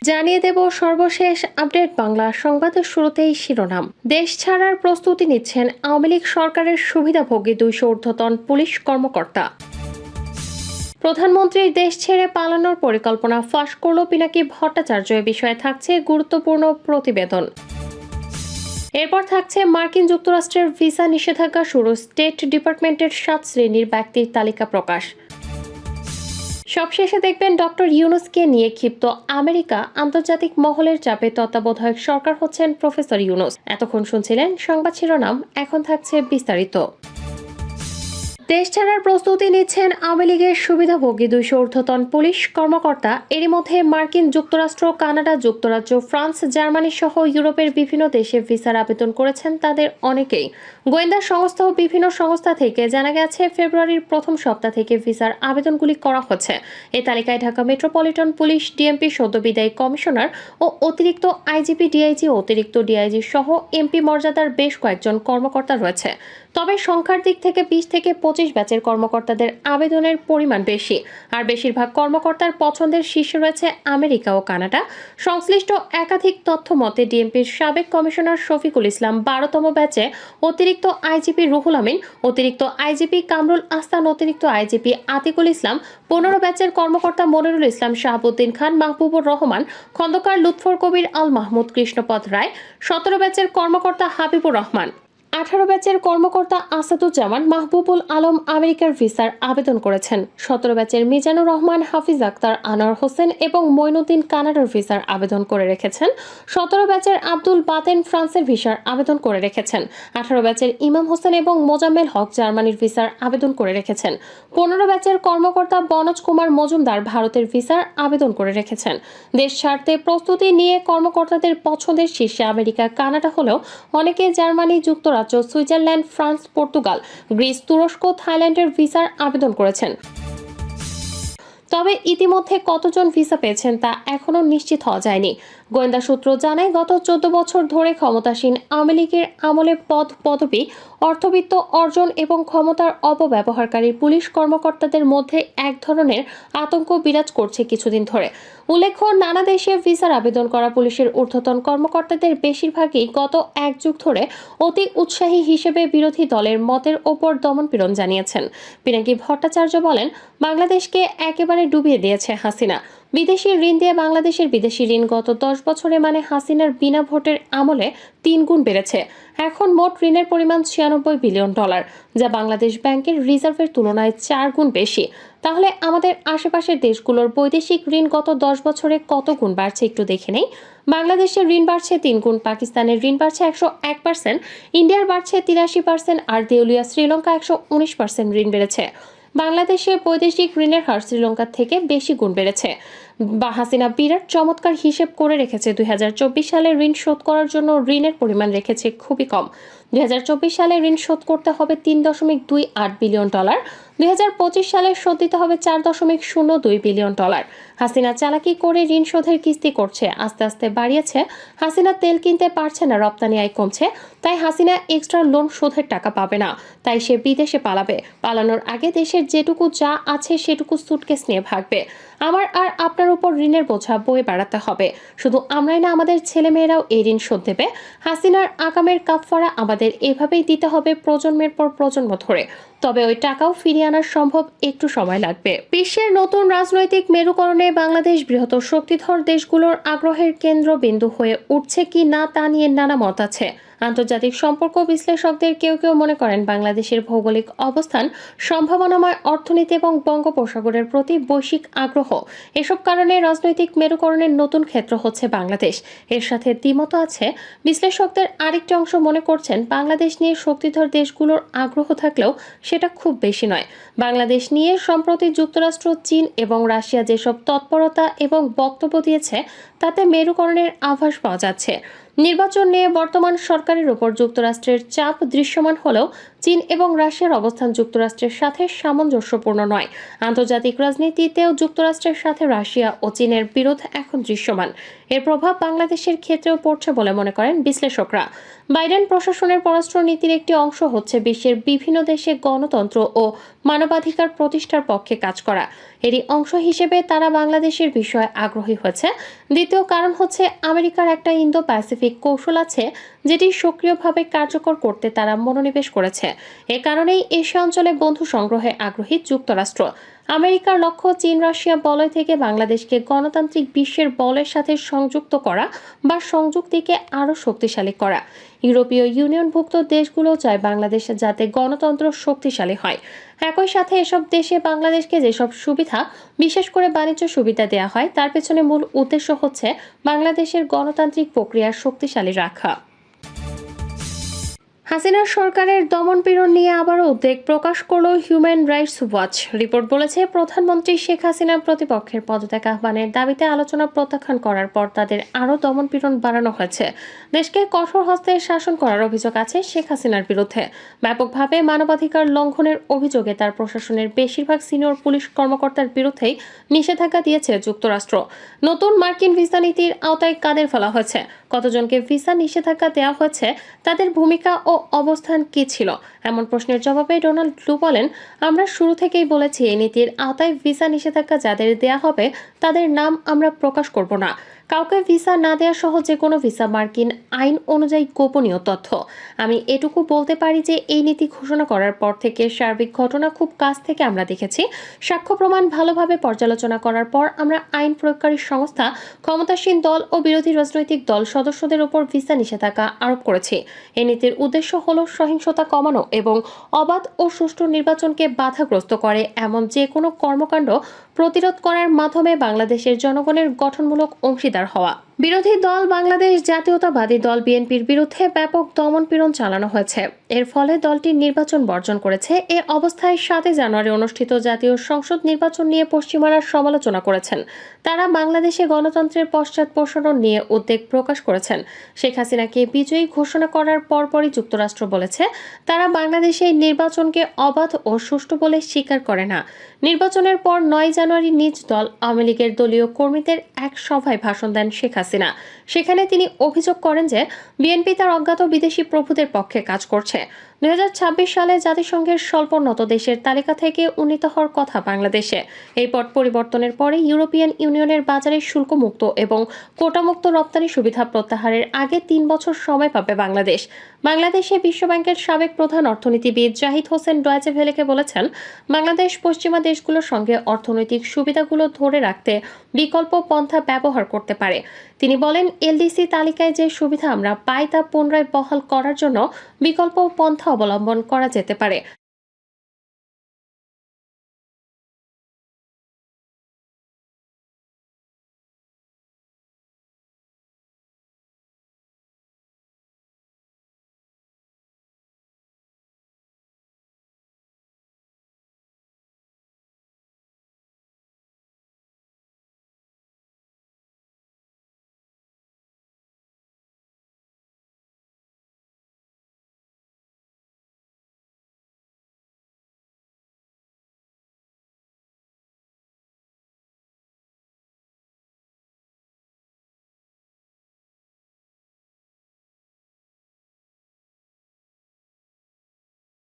জানিয়ে দেব সর্বশেষ আপডেট বাংলা সংবাদের শুরুতেই শিরোনাম। দেশ ছাড়ার প্রস্তুতি নিচ্ছেন আওয়ামী লীগ সরকারের সুবিধাভোগী 200 ঊর্ধ্বতন পুলিশ কর্মকর্তা। প্রধানমন্ত্রীর দেশ ছেড়ে পালানোর পরিকল্পনা ফাঁস করল পিনাকি ভট্টাচার্য। এ বিষয়ে থাকছে গুরুত্বপূর্ণ প্রতিবেদন। এরপর থাকছে মার্কিন যুক্তরাষ্ট্রের ভিসা নিষেধাজ্ঞা শুরু, স্টেট ডিপার্টমেন্টের 7 শ্রেণীর ব্যক্তির তালিকা প্রকাশ। সবশেষে দেখবেন ডক্টর ইউনূসকে নিয়ে ক্ষিপ্ত আমেরিকা, আন্তর্জাতিক মহলের চাপে তত্ত্বাবধায়ক সরকার হচ্ছেন প্রফেসর ইউনূস। এতক্ষণ শুনছিলেন সংবাদ শিরোনাম, এখন থাকছে বিস্তারিত। দেশ ছাড়ার প্রস্তুতি নিচ্ছেন আওয়ামী লীগের সুবিধাভোগী 200 ঊর্ধ্বতন পুলিশ কর্মকর্তা। এরই মধ্যে মার্কিন যুক্তরাষ্ট্র, কানাডা, যুক্তরাজ্য, ফ্রান্স, জার্মানি সহ ইউরোপের বিভিন্ন দেশে ভিসার আবেদন করেছেন তাদের অনেকেই। গোয়েন্দা সংস্থা ও বিভিন্ন সংস্থা থেকে জানা গেছে ফেব্রুয়ারির প্রথম সপ্তাহ থেকে ভিসার আবেদনগুলি করা হচ্ছে। এই তালিকায় ঢাকা মেট্রোপলিটন পুলিশ, ডিএমপি, সদ্য বিদায়ী কমিশনার ও অতিরিক্ত আইজিপি, ডিআইজি, অতিরিক্ত ডিআইজি সহ এমপি মর্যাদার বেশ কয়েকজন কর্মকর্তা রয়েছে। তবে সংখ্যার দিক থেকে 20 থেকে 25 ব্যাচের কর্মকর্তাদের আবেদনের পরিমাণ বেশি। আর বেশিরভাগ কর্মকর্তার পছন্দের শীর্ষে রয়েছে আমেরিকা ও কানাডা। সংশ্লিষ্ট একাধিক তথ্য মতে ডিএমপির সাবেক কমিশনার শফিকুল ইসলাম 12তম ব্যাচে, অতিরিক্ত আইজিপি রুহুল আমিন, অতিরিক্ত আইজিপি কামরুল আহসান, অতিরিক্ত আইজিপি আতিকুল ইসলাম, 15 ব্যাচের কর্মকর্তা মনিরুল ইসলাম, শাহাবুদ্দিন খান, মাহবুবুর রহমান, খন্দকার লুৎফর কবির আল মাহমুদ, কৃষ্ণপদ রায়, 17 ব্যাচের কর্মকর্তা হাবিবুর রহমান, 18 ব্যাচের কর্মকর্তা আসাদুজ্জামান মাহবুবুল আলম আমেরিকার ভিসার আবেদন করেছেন। 17 ব্যাচের মিজানুর রহমান, হাফিজ আক্তার, আনোয়ার হোসেন এবং মঈনুদ্দিন কানাডার ভিসার আবেদন করে রেখেছেন। 17 ব্যাচের আব্দুল বাতেন ফ্রান্সের ভিসার আবেদন করে রেখেছেন। 18 ব্যাচের ইমাম হোসেন এবং মোজাম্মেল হক জার্মানির ভিসার আবেদন করে রেখেছেন। 15 ব্যাচের কর্মকর্তা বনজ কুমার মজুমদার ভারতের ভিসার আবেদন করে রেখেছেন। দেশ ছাড়তে প্রস্তুতি নিয়ে কর্মকর্তাদের পছন্দের শীর্ষে আমেরিকা, কানাডা হলেও অনেকে জার্মানি, যুক্তরাজ্য, সুইজারল্যান্ড, ফ্রান্স, পর্তুগাল, গ্রিস, তুরস্ক, থাইল্যান্ডের ভিসার আবেদন করেছেন। তবে ইতিমধ্যে কতজন ভিসা পেয়েছেন তা এখনো নিশ্চিত হওয়া যায়নি। গোয়েন্দা সূত্র জানায়, গত 14 বছর ধরে ক্ষমতাসীন আওয়ামী লীগের আমলে পদ, পদবি, অর্থবিত্ত অর্জন এবং ক্ষমতার অপব্যবহারকারী পুলিশ কর্মকর্তাদের মধ্যে এক ধরনের আতঙ্ক বিরাজ করছে কিছুদিন ধরে। উল্লেখ্য, নানা দেশে ভিসার আবেদন করা পুলিশের ঊর্ধ্বতন কর্মকর্তাদের বেশিরভাগই গত এক যুগ ধরে অতি উৎসাহী হিসেবে বিরোধী দলের মতের ওপর দমনপীড়ন জানিয়েছেন। পিনাকি ভট্টাচার্য বলেন, বাংলাদেশকে একেবারে ডুবিয়ে দিয়েছে হাসিনা। বিদেশি ঋণ দিয়ে বাংলাদেশের বিদেশি ঋণ গত 10 বছরে মানে হাসিনার বিনা ভোটের আমলে 3 গুণ বেড়েছে। এখন মোট ঋণের পরিমাণ $96 বিলিয়ন, যা বাংলাদেশ ব্যাংকের রিজার্ভের তুলনায় 4 গুণ বেশি। তাহলে আমাদের আশেপাশের দেশগুলোর বৈদেশিক ঋণ গত 10 বছরে কত গুণ বাড়ছে একটু দেখে নেই। বাংলাদেশের ঋণ বাড়ছে 3 গুণ, পাকিস্তানের ঋণ বাড়ছে 101%, ইন্ডিয়ার বাড়ছে 83%, আর দেউলিয়া শ্রীলঙ্কা 119% ঋণ বেড়েছে। বাংলাদেশের বৈদেশিক ঋণের হার শ্রীলঙ্কার থেকে বেশি গুণ বেড়েছে। হাসিনা বিরাট চমৎকার হিসেব করে রেখেছে। 2024 সালে ঋণ শোধ করার জন্য ঋণের পরিমাণ রেখেছে খুবই কম। 2024 সালে ঋণ শোধ করতে হবে $3.28 বিলিয়ন। 2025 সালে শোধ দিতে হবে $4.02 বিলিয়ন। হাসিনা চালাকি করে ঋণ শোধের কিস্তি করছে, আস্তে আস্তে বাড়িয়েছে। হাসিনা তেল কিনতে পারছে না, রপ্তানি আয় কমছে, তাই হাসিনা এক্সট্রা লোন শোধের টাকা পাবে না, তাই সে বিদেশে পালাবে। পালানোর আগে দেশের যেটুকু যা আছে সেটুকু সুটকেস নিয়ে ভাগবে। আমার আর আপনার উপর ঋণের বোঝা বয়ে বেড়াতে হবে। শুধু আমরাই না, আমাদের ছেলেমেয়েরাও এই ঋণ শোধ দেবে। হাসিনার আকামের কাফফারা আমাদের এভাবেই দিতে হবে প্রজন্মের পর প্রজন্ম ধরে। তবে ওই টাকাও ফিরিয়ে আনা সম্ভব, একটু সময় লাগবে। বিশ্বের নতুন রাজনৈতিক মেরুকরণে বাংলাদেশ বৃহত্তর শক্তিধর দেশগুলোর আগ্রহের কেন্দ্রবিন্দু হয়ে উঠছে কি না তা নিয়ে নানা মত আছে। আন্তর্জাতিক সম্পর্ক বিশ্লেষকদের কেউ কেউ মনে করেন, বাংলাদেশের ভৌগোলিক অবস্থান, সম্ভাবনাময় অর্থনীতি এবং বঙ্গোপসাগরের প্রতি বৈশ্বিক আগ্রহ, এসব কারণে রাজনৈতিক মেরুকরণের নতুন ক্ষেত্র হচ্ছে বাংলাদেশ। এর সাথে দ্বিমত আছে। বিশ্লেষকদের আরেকটি অংশ মনে করছেন, বাংলাদেশ নিয়ে শক্তিধর দেশগুলোর আগ্রহ থাকলেও সেটা খুব বেশি নয়। বাংলাদেশ নিয়ে সম্প্রতি যুক্তরাষ্ট্র, চীন এবং রাশিয়া যেসব তৎপরতা এবং বক্তব্য দিয়েছে, তাতে মেরুকরণের আভাস পাওয়া যাচ্ছে। নির্বাচন নিয়ে বর্তমান সরকারের উপর যুক্তরাষ্ট্রের চাপ দৃশ্যমান হলেও চীন এবং রাশিয়ার অবস্থান যুক্তরাষ্ট্রের সাথে সামঞ্জস্যপূর্ণ নয়। আন্তর্জাতিক রাজনীতিতেও যুক্তরাষ্ট্রের সাথে রাশিয়া ও চীনের বিরোধ এখন দৃশ্যমান। এর প্রভাব বাংলাদেশের ক্ষেত্রেও পড়ছে বলে মনে করেন বিশ্লেষকরা। বাইডেন প্রশাসনের পররাষ্ট্রনীতির একটি অংশ হচ্ছে বিশ্বের বিভিন্ন দেশে গণতন্ত্র ও মানবাধিকার প্রতিষ্ঠার পক্ষে কাজ করা। এরই অংশ হিসেবে তারা বাংলাদেশের বিষয়ে আগ্রহী হয়েছে। দ্বিতীয় কারণ হচ্ছে আমেরিকার একটা ইন্দো প্যাসিফিক কৌশল আছে, যেটি সক্রিয়ভাবে কার্যকর করতে তারা মনোনিবেশ করেছে। এ কারণেই এশিয়া অঞ্চলে বন্ধু সংগ্রহে আগ্রহী যুক্তরাষ্ট্র। আমেরিকার লক্ষ্য চীন রাশিয়া বলয় থেকে বাংলাদেশকে গণতান্ত্রিক বিশ্বের বলয়ের সাথে সংযুক্ত করা বা সংযুক্তিকে আরও শক্তিশালী করা। ইউরোপীয় ইউনিয়নভুক্ত দেশগুলো চায় বাংলাদেশে যাতে গণতন্ত্র শক্তিশালী হয়। একই সাথে এসব দেশে বাংলাদেশকে যেসব সুবিধা, বিশেষ করে বাণিজ্য সুবিধা দেওয়া হয়, তার পেছনে মূল উদ্দেশ্য হচ্ছে বাংলাদেশের গণতান্ত্রিক প্রক্রিয়া শক্তিশালী রাখা। হাসিনার সরকারের দমনপীড়ন নিয়ে আবারও উদ্বেগ প্রকাশ করল হিউম্যান রাইটস ওয়াচ। রিপোর্ট বলেছে, প্রধানমন্ত্রী শেখ হাসিনা প্রতিপক্ষের পদত্যাগ আহ্বানের দাবিতে আলোচনা প্রত্যাখ্যান করার পর তাদের আরও দমনপীড়ন বাড়ানো হয়েছে। দেশকে কঠোর হস্তে শাসন করার অভিযোগ আছে শেখ হাসিনার বিরুদ্ধে। ব্যাপকভাবে মানবাধিকার লঙ্ঘনের অভিযোগে তার প্রশাসনের বেশিরভাগ সিনিয়র পুলিশ কর্মকর্তার বিরুদ্ধেই নিষেধাজ্ঞা দিয়েছে যুক্তরাষ্ট্র। নতুন মার্কিন ভিসা নীতির আওতায় কাদের ফেলা হয়েছে, কতজনকে ভিসা নিষেধাজ্ঞা দেওয়া হয়েছে, তাদের ভূমিকা ও অবস্থান কি ছিল, এমন প্রশ্নের জবাবে ডোনাল্ড ট্রাম্প বলেন, আমরা শুরু থেকেই বলেছি এই নীতির আওতায় ভিসা নিষেধাজ্ঞা যাদের দেয়া হবে তাদের নাম আমরা প্রকাশ করব না। কাউকে ভিসা না দেওয়া সহ যে কোনো ভিসা মার্কিন আইন অনুযায়ী গোপনীয় তথ্য। আমি এটুকু বলতে পারি যে এই নীতি ঘোষণা করার পর থেকে সার্বিক ঘটনা খুব কাছ থেকে আমরা দেখেছি। সাক্ষ্য প্রমাণ ভালোভাবে পর্যালোচনা করার পর আমরা আইন প্রয়োগকারী সংস্থা, ক্ষমতাসীন দল ও বিরোধী রাজনৈতিক দল সদস্যদের উপর ভিসা নিষেধাজ্ঞা আরোপ করেছি। এই নীতির উদ্দেশ্য হল সহিংসতা কমানো এবং অবাধ ও সুষ্ঠু নির্বাচনকে বাধাগ্রস্ত করে এমন যে কোনো কর্মকাণ্ড প্রতিরোধ করার মাধ্যমে বাংলাদেশের জনগণের গঠনমূলক অংশীদার হওয়া। বিরোধী দল বাংলাদেশ জাতীয়তাবাদী দল বিএনপির বিরুদ্ধে ব্যাপক দমনপীড়ন চালানো হয়েছে। এর ফলে দলটি নির্বাচন বর্জন করেছে। এ অবস্থায় 7 জানুয়ারি অনুষ্ঠিত জাতীয় সংসদ নির্বাচন নিয়ে পশ্চিমারা সমালোচনা করেছেন। তারা বাংলাদেশে গণতন্ত্রের পশ্চাৎপসরণ নিয়ে উদ্বেগ প্রকাশ করেছেন। শেখ হাসিনাকে বিজয়ী ঘোষণা করার পরপরই যুক্তরাষ্ট্র বলেছে, তারা বাংলাদেশে নির্বাচনকে অবাধ ও সুষ্ঠু বলে স্বীকার করে না। নির্বাচনের পর 9 জানুয়ারি নিজ দল আওয়ামী লীগের দলীয় কর্মীদের এক সভায় ভাষণ দেন শেখ হাসিনা। সেখানে তিনি অভিযোগ করেন যে বিএনপি তার অজ্ঞাত বিদেশি প্রভুদের পক্ষে কাজ করছে। 2026 সালে জাতিসংঘের স্বল্পোন্নত দেশের তালিকা থেকে উন্নীত হওয়ার কথা বাংলাদেশে। এই পট পরিবর্তনের পরে ইউরোপিয়ান ইউনিয়নের বাজারে শুল্কমুক্ত এবং কোটামুক্ত রপ্তানি সুবিধা প্রত্যাহারের আগে 3 বছর সময় পাবে বাংলাদেশ। বাংলাদেশে বিশ্বব্যাংকের সাবেক প্রধান অর্থনীতিবিদ জাহিদ হোসেন ডয়েচে ভেলেকে বলেছেন, বাংলাদেশ পশ্চিমা দেশগুলোর সঙ্গে অর্থনৈতিক সুবিধাগুলো ধরে রাখতে বিকল্প পন্থা ব্যবহার করতে পারে। তিনি বলেন, এলডিসি তালিকায় যে সুবিধা আমরা পাই তা পুনরায় বহাল করার জন্য বিকল্প পন্থা অবলম্বন করা যেতে পারে।